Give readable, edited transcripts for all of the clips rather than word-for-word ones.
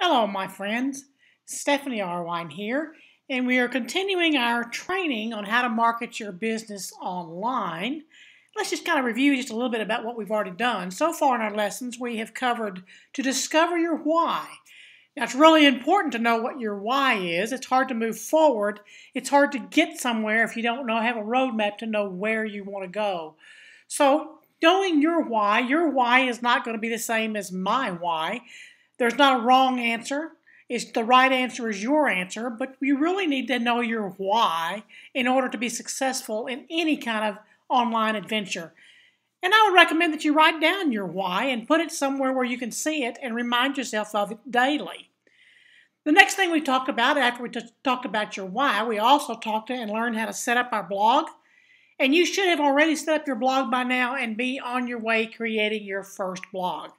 Hello, my friends. Stephanie Arwine here, and we are continuing our training on how to market your business online. Let's just kind of review just a little bit about what we've already done. So far in our lessons, we have covered to discover your why. Now, it's really important to know what your why is. It's hard to move forward. It's hard to get somewhere if you don't have a roadmap to know where you want to go. So, knowing your why is not going to be the same as my why. There's not a wrong answer. The right answer is your answer, but you really need to know your why in order to be successful in any kind of online adventure. And I would recommend that you write down your why and put it somewhere where you can see it and remind yourself of it daily. The next thing we talked about after we talked about your why, we also talked and learned how to set up our blog. And you should have already set up your blog by now and be on your way creating your first blog.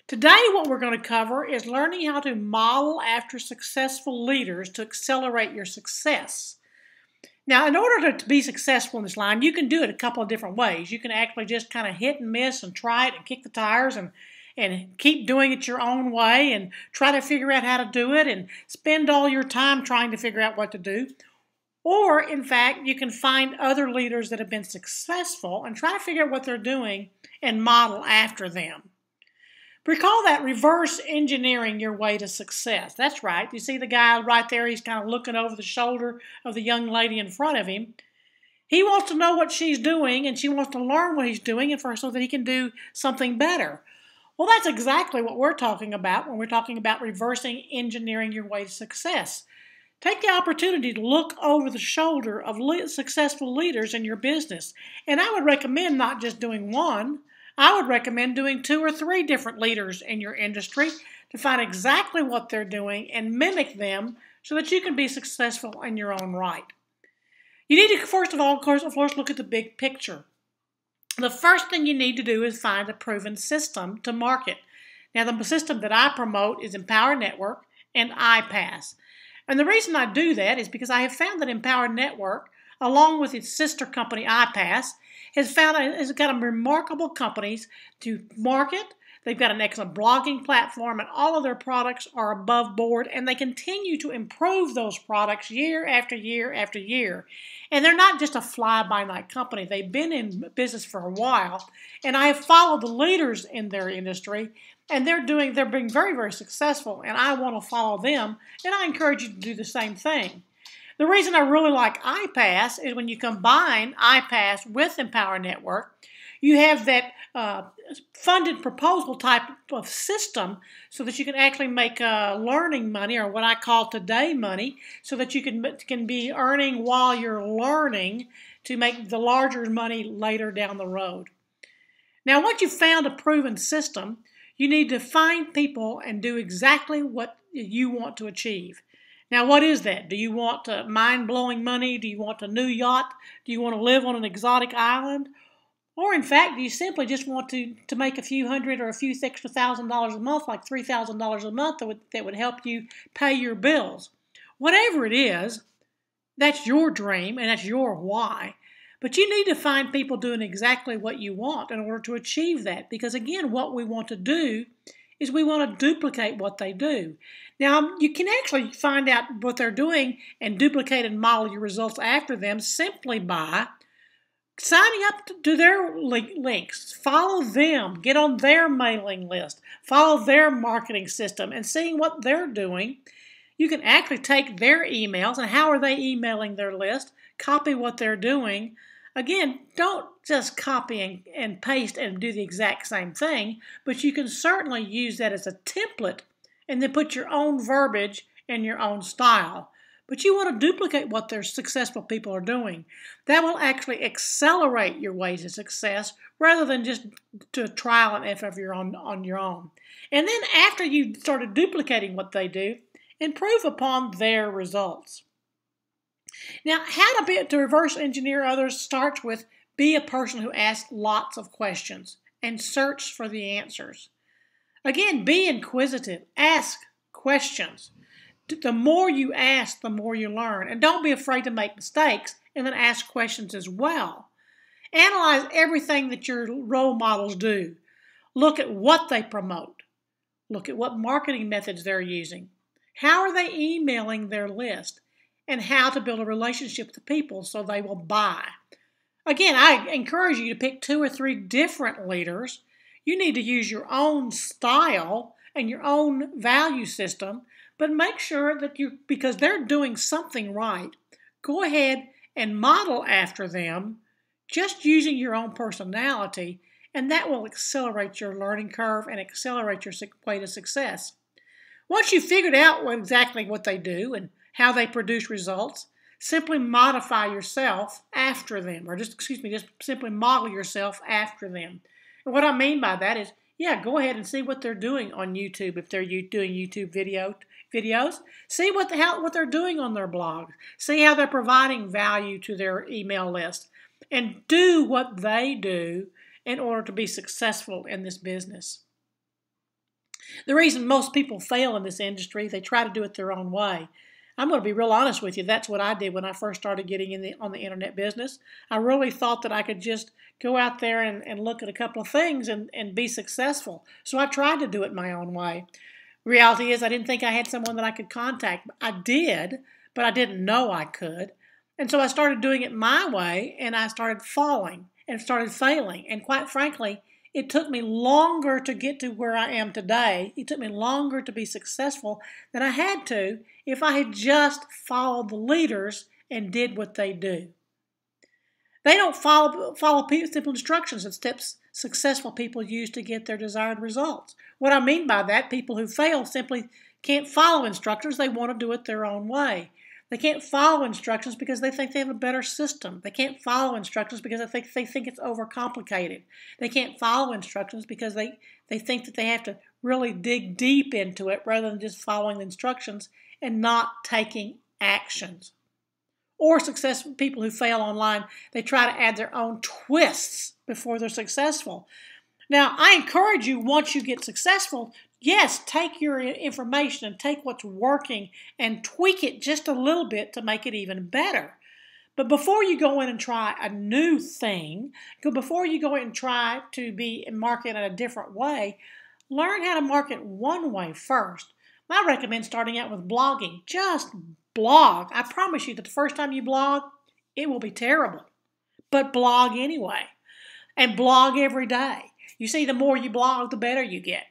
Today, what we're going to cover is learning how to model after successful leaders to accelerate your success. Now, in order to be successful in this line, you can do it a couple of different ways. You can actually just kind of hit and miss and try it and kick the tires and keep doing it your own way and try to figure out how to do it and spend all your time trying to figure out what to do. Or, in fact, you can find other leaders that have been successful and try to figure out what they're doing and model after them. Recall that reverse engineering your way to success. That's right. You see the guy right there, he's kind of looking over the shoulder of the young lady in front of him. He wants to know what she's doing, and she wants to learn what he's doing so that he can do something better. Well, that's exactly what we're talking about when we're talking about reversing engineering your way to success. Take the opportunity to look over the shoulder of successful leaders in your business. And I would recommend not just doing one. I would recommend doing 2 or 3 different leaders in your industry to find exactly what they're doing and mimic them so that you can be successful in your own right. You need to, first of all, of course, look at the big picture. The first thing you need to do is find a proven system to market. Now, the system that I promote is Empower Network and iPass. And the reason I do that is because I have found that Empower Network, along with its sister company iPass, has got remarkable companies to market. They've got an excellent blogging platform, and all of their products are above board, and they continue to improve those products year after year after year. And they're not just a fly-by-night company. They've been in business for a while, and I have followed the leaders in their industry, and they're being very, very successful, and I want to follow them, and I encourage you to do the same thing. The reason I really like iPass is when you combine iPass with Empower Network, you have that funded proposal type of system so that you can actually make learning money, or what I call today money, so that you can be earning while you're learning to make the larger money later down the road. Now, once you've found a proven system, you need to find people and do exactly what you want to achieve. Now, what is that? Do you want mind-blowing money? Do you want a new yacht? Do you want to live on an exotic island? Or, in fact, do you simply just want to make a few hundred or a few extra $1,000s a month, like $3,000 a month, that would help you pay your bills? Whatever it is, that's your dream and that's your why. But you need to find people doing exactly what you want in order to achieve that. Because, again, what we want to do is we want to duplicate what they do. Now, you can actually find out what they're doing and duplicate and model your results after them simply by signing up to their links. Follow them. Get on their mailing list. Follow their marketing system and seeing what they're doing. You can actually take their emails and how are they emailing their list, copy what they're doing. Again, don't just copy and paste and do the exact same thing, but you can certainly use that as a template and then put your own verbiage and your own style. But you want to duplicate what their successful people are doing. That will actually accelerate your way to success rather than just to trial and error on your own. And then after you've started duplicating what they do, improve upon their results. Now, how to reverse engineer others starts with be a person who asks lots of questions and search for the answers. Again, be inquisitive. Ask questions. The more you ask, the more you learn. And don't be afraid to make mistakes and then ask questions as well. Analyze everything that your role models do. Look at what they promote. Look at what marketing methods they're using. How are they emailing their list? And how to build a relationship with the people so they will buy. Again, I encourage you to pick 2 or 3 different leaders. You need to use your own style and your own value system, but make sure that because they're doing something right, go ahead and model after them, just using your own personality, and that will accelerate your learning curve and accelerate your way to success. Once you've figured out exactly what they do and how they produce results, simply modify yourself after them, or just simply model yourself after them. And what I mean by that is, go ahead and see what they're doing on YouTube. If they're doing YouTube videos, see what they're doing on their blog. See how they're providing value to their email list, and do what they do in order to be successful in this business. The reason most people fail in this industry, they try to do it their own way. I'm going to be real honest with you. That's what I did when I first started getting on the internet business. I really thought that I could just go out there and look at a couple of things and be successful. So I tried to do it my own way. Reality is I didn't think I had someone that I could contact. I did, but I didn't know I could. And so I started doing it my way, and I started falling and started failing. And quite frankly, it took me longer to get to where I am today. It took me longer to be successful than I had to if I had just followed the leaders and did what they do. They don't follow simple instructions and steps successful people use to get their desired results. What I mean by that, people who fail simply can't follow instructions. They want to do it their own way. They can't follow instructions because they think they have a better system. They can't follow instructions because they think it's overcomplicated. They can't follow instructions because they think that they have to really dig deep into it rather than just following the instructions and not taking actions. Or successful people who fail online, they try to add their own twists before they're successful. Now, I encourage you, once you get successful, yes, take your information and take what's working and tweak it just a little bit to make it even better. But before you go in and try a new thing, before you go in and try to be marketed in a different way, learn how to market one way first. I recommend starting out with blogging. Just blog. I promise you that the first time you blog, it will be terrible. But blog anyway. And blog every day. You see, the more you blog, the better you get.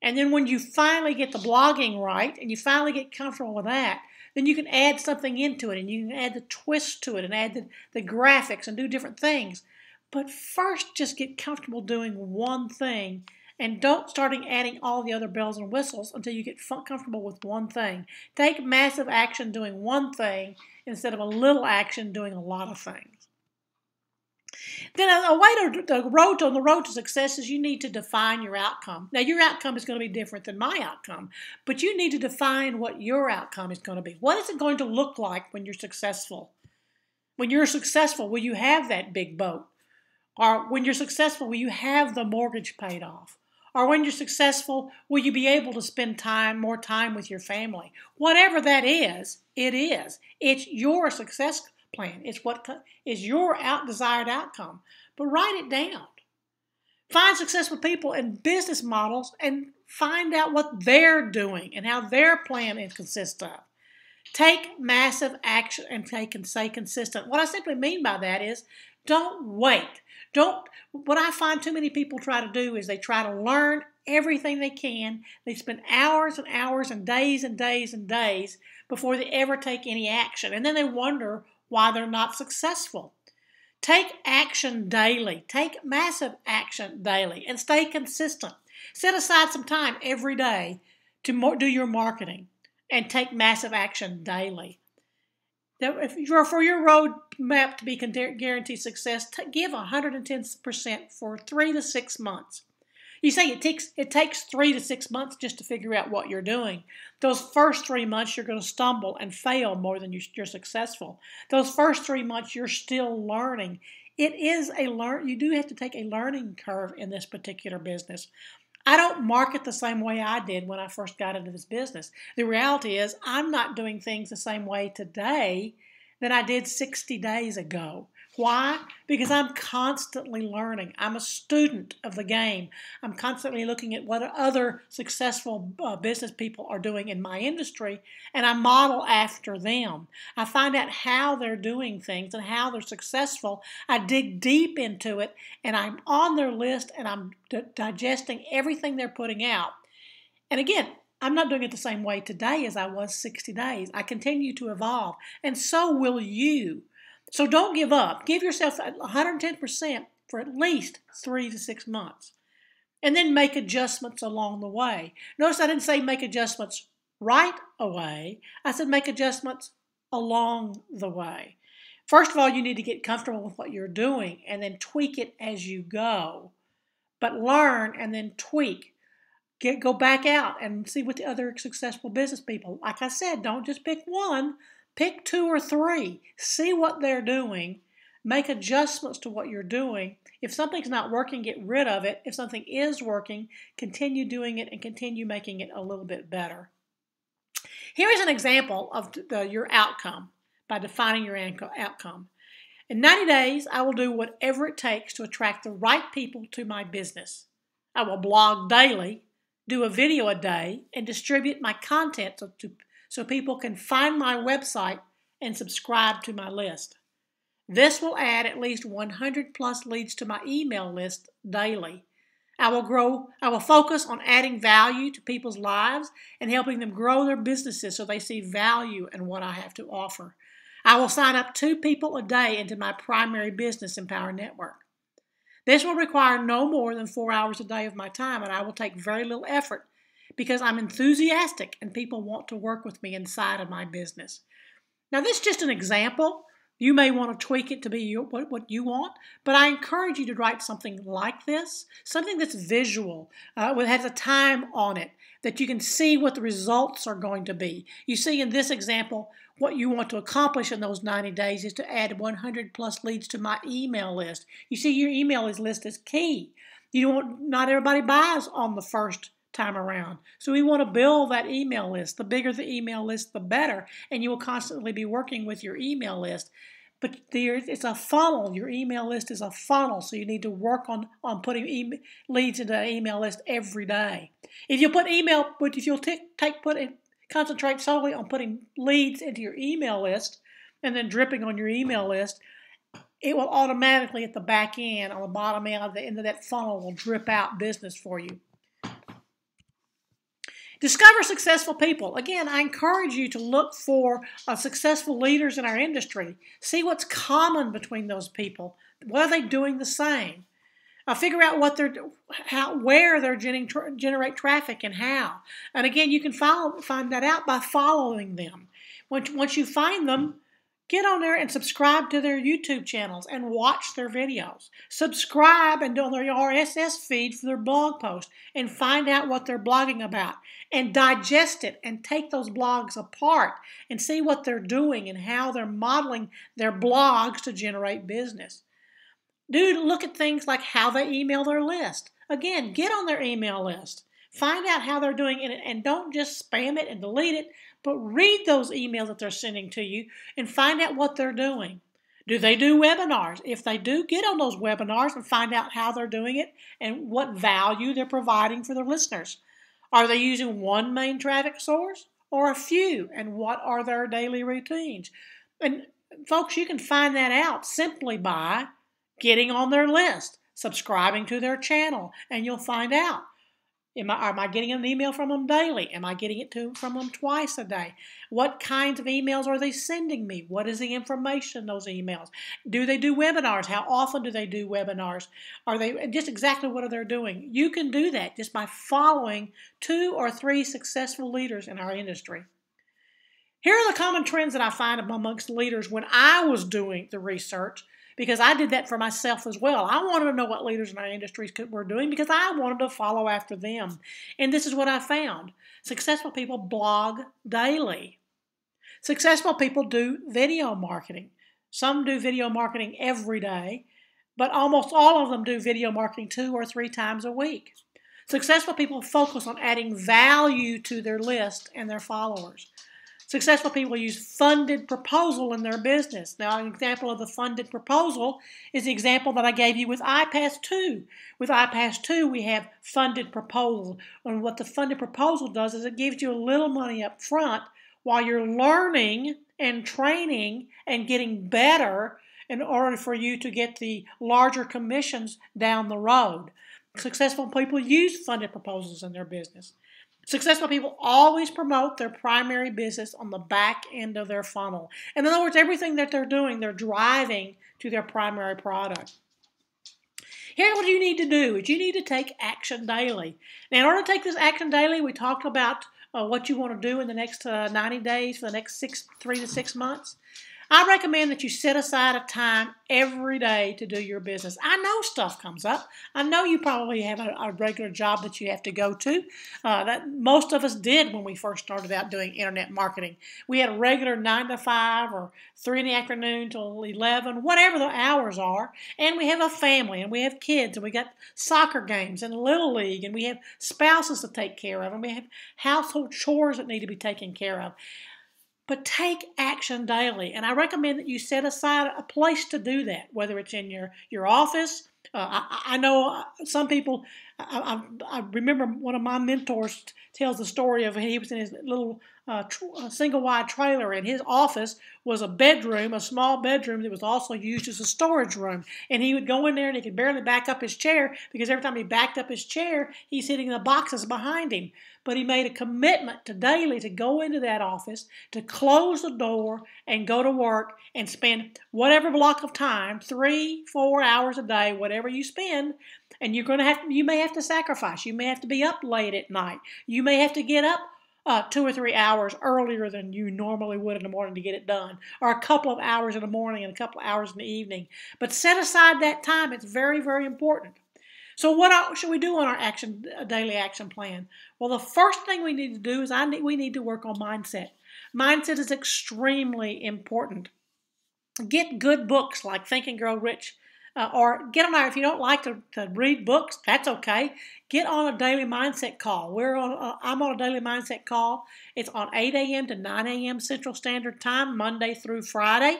And then when you finally get the blogging right and you finally get comfortable with that, then you can add something into it and you can add the twist to it and add the graphics and do different things. But first, just get comfortable doing one thing and don't start adding all the other bells and whistles until you get comfortable with one thing. Take massive action doing one thing instead of a little action doing a lot of things. Then on the road to success is you need to define your outcome. Now, your outcome is going to be different than my outcome, but you need to define what your outcome is going to be. What is it going to look like when you're successful? When you're successful, will you have that big boat? Or when you're successful, will you have the mortgage paid off? Or when you're successful, will you be able to spend more time with your family? Whatever that is, it is. It's your success plan. It's what is your desired outcome. But write it down. Find successful people and business models and find out what they're doing and how their plan consists of. Take massive action and stay consistent. What I simply mean by that is don't wait. What I find too many people try to do is they try to learn everything they can. They spend hours and hours and days and days and days before they ever take any action. And then they wonder why they're not successful. Take action daily. Take massive action daily and stay consistent. Set aside some time every day to do your marketing and take massive action daily. For your roadmap to be guaranteed success, give 110% for 3 to 6 months. You say it takes 3 to 6 months just to figure out what you're doing. Those first 3 months, you're going to stumble and fail more than you're successful. Those first 3 months, you're still learning. You do have to take a learning curve in this particular business. I don't market the same way I did when I first got into this business. The reality is I'm not doing things the same way today that I did 60 days ago. Why? Because I'm constantly learning. I'm a student of the game. I'm constantly looking at what other successful business people are doing in my industry, and I model after them. I find out how they're doing things and how they're successful. I dig deep into it, and I'm on their list, and I'm digesting everything they're putting out. And again, I'm not doing it the same way today as I was 60 days. I continue to evolve, and so will you. So don't give up. Give yourself 110% for at least 3 to 6 months. And then make adjustments along the way. Notice I didn't say make adjustments right away. I said make adjustments along the way. First of all, you need to get comfortable with what you're doing and then tweak it as you go. But learn and then tweak. Go back out and see what the other successful business people, like I said, don't just pick one. Pick 2 or 3. See what they're doing. Make adjustments to what you're doing. If something's not working, get rid of it. If something is working, continue doing it and continue making it a little bit better. Here is an example of your outcome by defining your outcome. In 90 days, I will do whatever it takes to attract the right people to my business. I will blog daily, do a video a day, and distribute my content so people can find my website and subscribe to my list. This will add at least 100 plus leads to my email list daily. I will focus on adding value to people's lives and helping them grow their businesses so they see value in what I have to offer. I will sign up 2 people a day into my primary business Empower Network. This will require no more than 4 hours a day of my time, and I will take very little effort because I'm enthusiastic and people want to work with me inside of my business. Now, this is just an example. You may want to tweak it to be what you want, but I encourage you to write something like this, something that's visual, that has a time on it, that you can see what the results are going to be. You see in this example, what you want to accomplish in those 90 days is to add 100 plus leads to my email list. You see, your email list is key. Not everybody buys on the first time around. So we want to build that email list. The bigger the email list, the better. And you will constantly be working with your email list. But it's a funnel. Your email list is a funnel. So you need to work on putting leads into that email list every day. If you concentrate solely on putting leads into your email list and then dripping on your email list, it will automatically at the back end, on the bottom end of the end of that funnel, will drip out business for you. Discover successful people. Again, I encourage you to look for successful leaders in our industry. See what's common between those people. What are they doing the same? Figure out where they're generate traffic and how. And again, you can find that out by following them. Once you find them, get on there and subscribe to their YouTube channels and watch their videos. Subscribe and do their RSS feed for their blog posts and find out what they're blogging about and digest it and take those blogs apart and see what they're doing and how they're modeling their blogs to generate business. Look at things like how they email their list. Again, get on their email list. Find out how they're doing it and don't just spam it and delete it, but read those emails that they're sending to you and find out what they're doing. Do they do webinars? If they do, get on those webinars and find out how they're doing it and what value they're providing for their listeners. Are they using one main traffic source or a few? And what are their daily routines? And folks, you can find that out simply by getting on their list, subscribing to their channel, and you'll find out. Am I getting an email from them daily? Am I getting it from them twice a day? What kinds of emails are they sending me? What is the information in those emails? Do they do webinars? How often do they do webinars? Are they just exactly what are they doing? You can do that just by following 2 or 3 successful leaders in our industry. Here are the common trends that I find amongst leaders when I was doing the research, because I did that for myself as well. I wanted to know what leaders in our industries were doing because I wanted to follow after them. And this is what I found. Successful people blog daily. Successful people do video marketing. Some do video marketing every day, but almost all of them do video marketing 2 or 3 times a week. Successful people focus on adding value to their list and their followers. Successful people use funded proposal in their business. Now, an example of the funded proposal is the example that I gave you with iPass 2. With iPass 2, we have funded proposal. And what the funded proposal does is it gives you a little money up front while you're learning and training and getting better in order for you to get the larger commissions down the road. Successful people use funded proposals in their business. Successful people always promote their primary business on the back end of their funnel. In other words, everything that they're doing, they're driving to their primary product. Here's what you need to do is you need to take action daily. Now, in order to take this action daily, we talked about what you want to do in the next 90 days for the next 3 to 6 months. I recommend that you set aside a time every day to do your business. I know stuff comes up. I know you probably have a regular job that you have to go to. That most of us did when we first started out doing internet marketing. We had a regular 9 to 5 or 3 in the afternoon till 11, whatever the hours are. And we have a family and we have kids and we got soccer games and Little League and we have spouses to take care of and we have household chores that need to be taken care of. But take action daily. And I recommend that you set aside a place to do that, whether it's in your office. I know some people, I remember one of my mentors tells the story of he was in his little single-wide trailer, and his office was a bedroom, a small bedroom that was also used as a storage room. And he would go in there and he could barely back up his chair because every time he backed up his chair, he's hitting the boxes behind him. But he made a commitment to daily to go into that office, to close the door and go to work and spend whatever block of time, 3, 4 hours a day, whatever you spend, and you may have to sacrifice. You may have to be up late at night. You may have to get up 2 or 3 hours earlier than you normally would in the morning to get it done, or a couple of hours in the morning and a couple of hours in the evening. But set aside that time. It's very, very important. So what should we do on our daily action plan? Well, the first thing we need to do is we need to work on mindset. Mindset is extremely important. Get good books like Think and Grow Rich, or get on there. If you don't like to read books, that's okay. Get on a daily mindset call. I'm on a daily mindset call. It's on 8 a.m. to 9 a.m. Central Standard Time, Monday through Friday.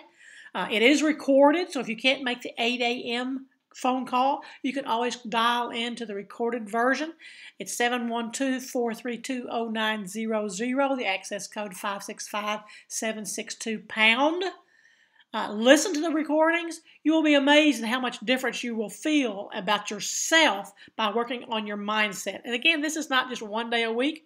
It is recorded, so if you can't make the 8 a.m. phone call, you can always dial into the recorded version. It's 712-432-0900. The access code 565-762#. Listen to the recordings. You will be amazed at how much difference you will feel about yourself by working on your mindset. And again, this is not just one day a week.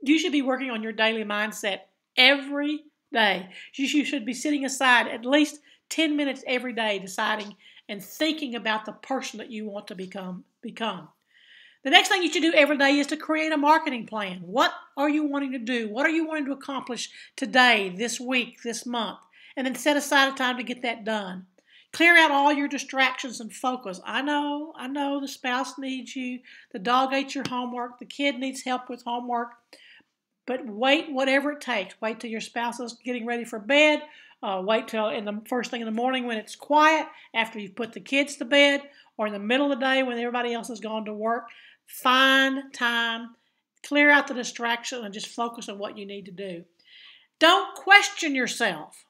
You should be working on your daily mindset every day. You should be sitting aside at least 10 minutes every day deciding and thinking about the person that you want to become. The next thing you should do every day is to create a marketing plan. What are you wanting to do? What are you wanting to accomplish today, this week, this month? And then set aside a time to get that done. Clear out all your distractions and focus. I know the spouse needs you, the dog ate your homework, the kid needs help with homework, but wait whatever it takes. Wait till your spouse is getting ready for bed. Wait till in the first thing in the morning when it's quiet, after you've put the kids to bed, or in the middle of the day when everybody else has gone to work. Find time, clear out the distraction, and just focus on what you need to do. Don't question yourself.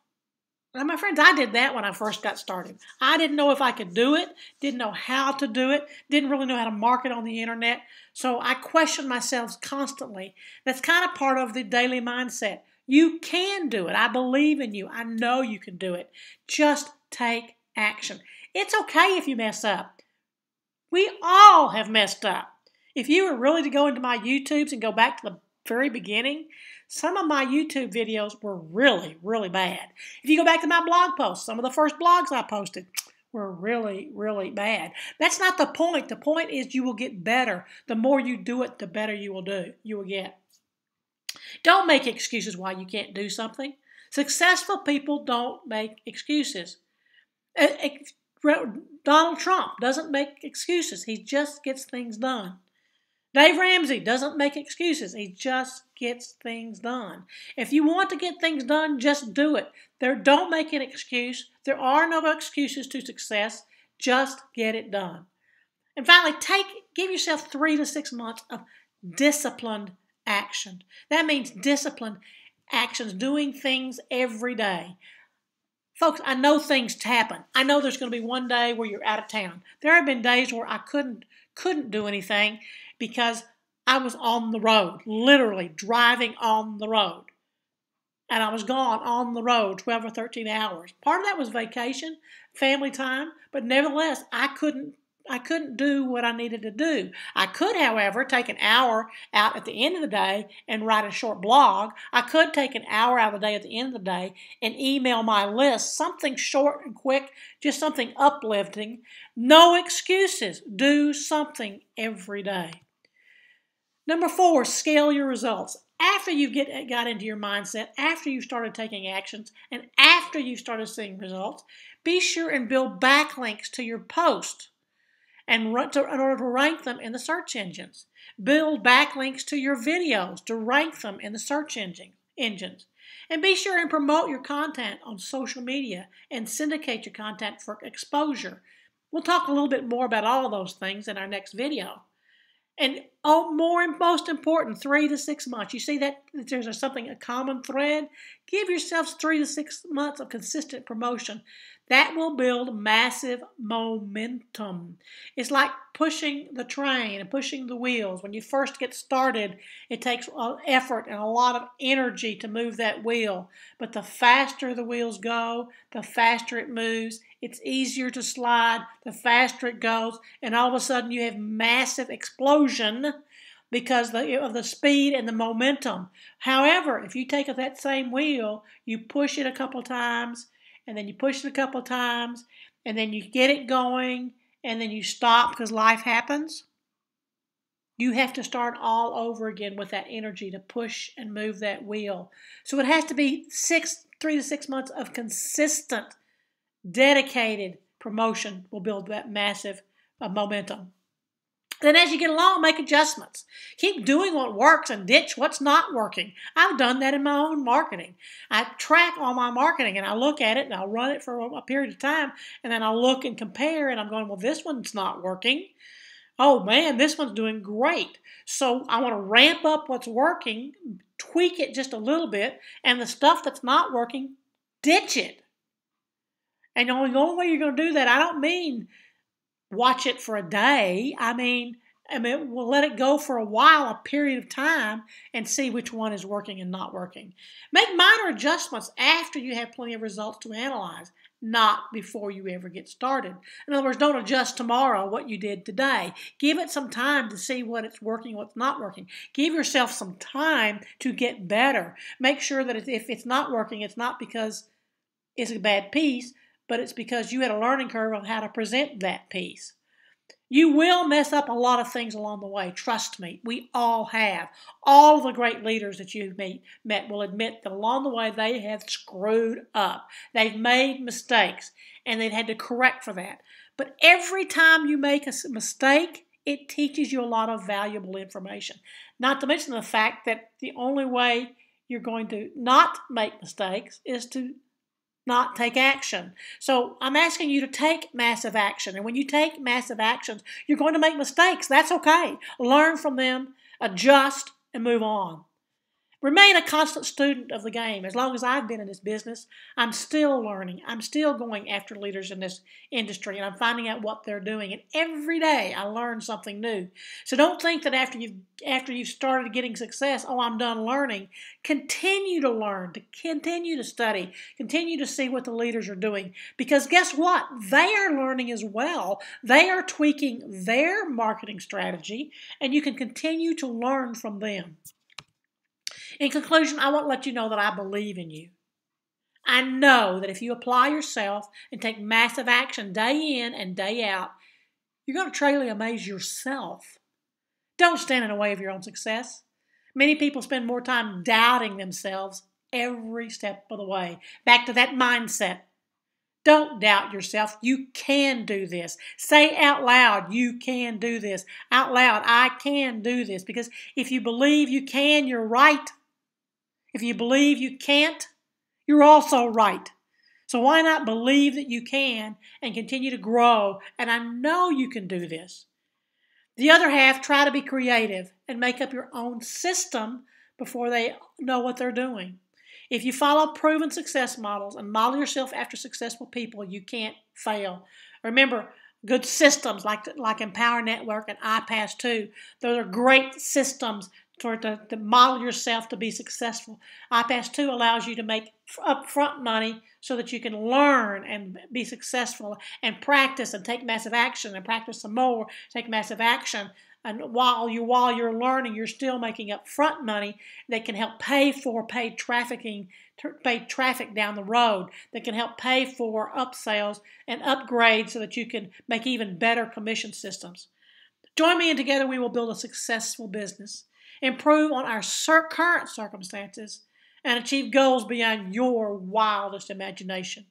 Now, my friends, I did that when I first got started. I didn't know if I could do it, didn't know how to do it, didn't really know how to market on the internet, so I questioned myself constantly. That's kind of part of the daily mindset. You can do it. I believe in you. I know you can do it. Just take action. It's okay if you mess up. We all have messed up. If you were really to go into my YouTubes and go back to the very beginning, some of my YouTube videos were really, really bad. If you go back to my blog posts, some of the first blogs I posted were really, really bad. That's not the point. The point is you will get better. The more you do it, the better you will get. Don't make excuses why you can't do something. Successful people don't make excuses. Donald Trump doesn't make excuses. He just gets things done. Dave Ramsey doesn't make excuses. He just gets things done. If you want to get things done, just do it. Don't make an excuse. There are no excuses to success. Just get it done. And finally, give yourself 3 to 6 months of disciplined action. That means discipline. actions, doing things every day. Folks, I know things happen. I know there's going to be one day where you're out of town. There have been days where I couldn't do anything because I was on the road, literally driving on the road. And I was gone on the road 12 or 13 hours. Part of that was vacation, family time, but nevertheless, I couldn't do what I needed to do. I could, however, take an hour out at the end of the day and write a short blog. I could take an hour out of the day at the end of the day and email my list, something short and quick, just something uplifting. No excuses. Do something every day. Number 4, scale your results. After you got into your mindset, after you started taking actions, and after you started seeing results, be sure and build backlinks to your post in order to rank them in the search engines. Build backlinks to your videos to rank them in the search engines. And be sure and promote your content on social media and syndicate your content for exposure. We'll talk a little bit more about all of those things in our next video. And most important, 3 to 6 months. You see that there's a common thread? Give yourselves 3 to 6 months of consistent promotion. That will build massive momentum. It's like pushing the train and pushing the wheels. When you first get started, it takes effort and a lot of energy to move that wheel. But the faster the wheels go, the faster it moves. It's easier to slide, the faster it goes, and all of a sudden you have massive explosion because of the speed and the momentum. However, if you take that same wheel, you push it a couple times, and then you push it a couple times, and then you get it going, and then you stop because life happens, you have to start all over again with that energy to push and move that wheel. So it has to be 3 to 6 months of consistent, dedicated promotion will build that massive momentum. Then as you get along, make adjustments. Keep doing what works and ditch what's not working. I've done that in my own marketing. I track all my marketing and I look at it and I'll run it for a period of time and then I'll look and compare and I'm going, well, this one's not working. Oh man, this one's doing great. So I want to ramp up what's working, tweak it just a little bit, and the stuff that's not working, ditch it. And the only way you're going to do that, I don't mean watch it for a day. I mean, we'll let it go for a while, a period of time, and see which one is working and not working. Make minor adjustments after you have plenty of results to analyze, not before you ever get started. In other words, don't adjust tomorrow what you did today. Give it some time to see what's working, what's not working. Give yourself some time to get better. Make sure that if it's not working, it's not because it's a bad piece, but it's because you had a learning curve on how to present that piece. You will mess up a lot of things along the way. Trust me, we all have. All the great leaders that you've met will admit that along the way they have screwed up. They've made mistakes, and they've had to correct for that. But every time you make a mistake, it teaches you a lot of valuable information. Not to mention the fact that the only way you're going to not make mistakes is to not take action. So I'm asking you to take massive action. And when you take massive actions, you're going to make mistakes. That's okay. Learn from them, adjust, and move on. Remain a constant student of the game. As long as I've been in this business, I'm still learning. I'm still going after leaders in this industry, and I'm finding out what they're doing. And every day I learn something new. So don't think that after you've started getting success, oh, I'm done learning. Continue to learn, to continue to study, continue to see what the leaders are doing. Because guess what? They are learning as well. They are tweaking their marketing strategy, and you can continue to learn from them. In conclusion, I want to let you know that I believe in you. I know that if you apply yourself and take massive action day in and day out, you're going to truly amaze yourself. Don't stand in the way of your own success. Many people spend more time doubting themselves every step of the way. Back to that mindset. Don't doubt yourself. You can do this. Say out loud, you can do this. Out loud, I can do this. Because if you believe you can, you're right. If you believe you can't, you're also right. So why not believe that you can and continue to grow? And I know you can do this. The other half, try to be creative and make up your own system before they know what they're doing. If you follow proven success models and model yourself after successful people, you can't fail. Remember, good systems like Empower Network and iPass 2, those are great systems to model yourself to be successful. iPass 2 allows you to make upfront money so that you can learn and be successful and practice and take massive action and practice some more, take massive action. And while you're learning, you're still making upfront money that can help pay for paid traffic down the road, that can help pay for upsells and upgrades so that you can make even better commission systems. Join me and together we will build a successful business, improve on our current circumstances, and achieve goals beyond your wildest imagination.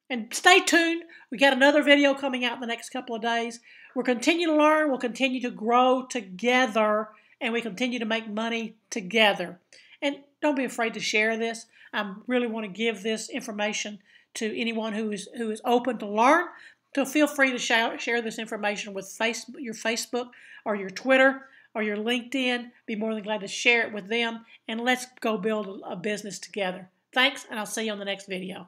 And stay tuned. We got another video coming out in the next couple of days. We'll continue to learn. We'll continue to grow together. And we continue to make money together. And don't be afraid to share this. I really want to give this information to anyone who is open to learn. So feel free to share this information with your Facebook or your Twitter or your LinkedIn. Be more than glad to share it with them. And let's go build a business together. Thanks, and I'll see you on the next video.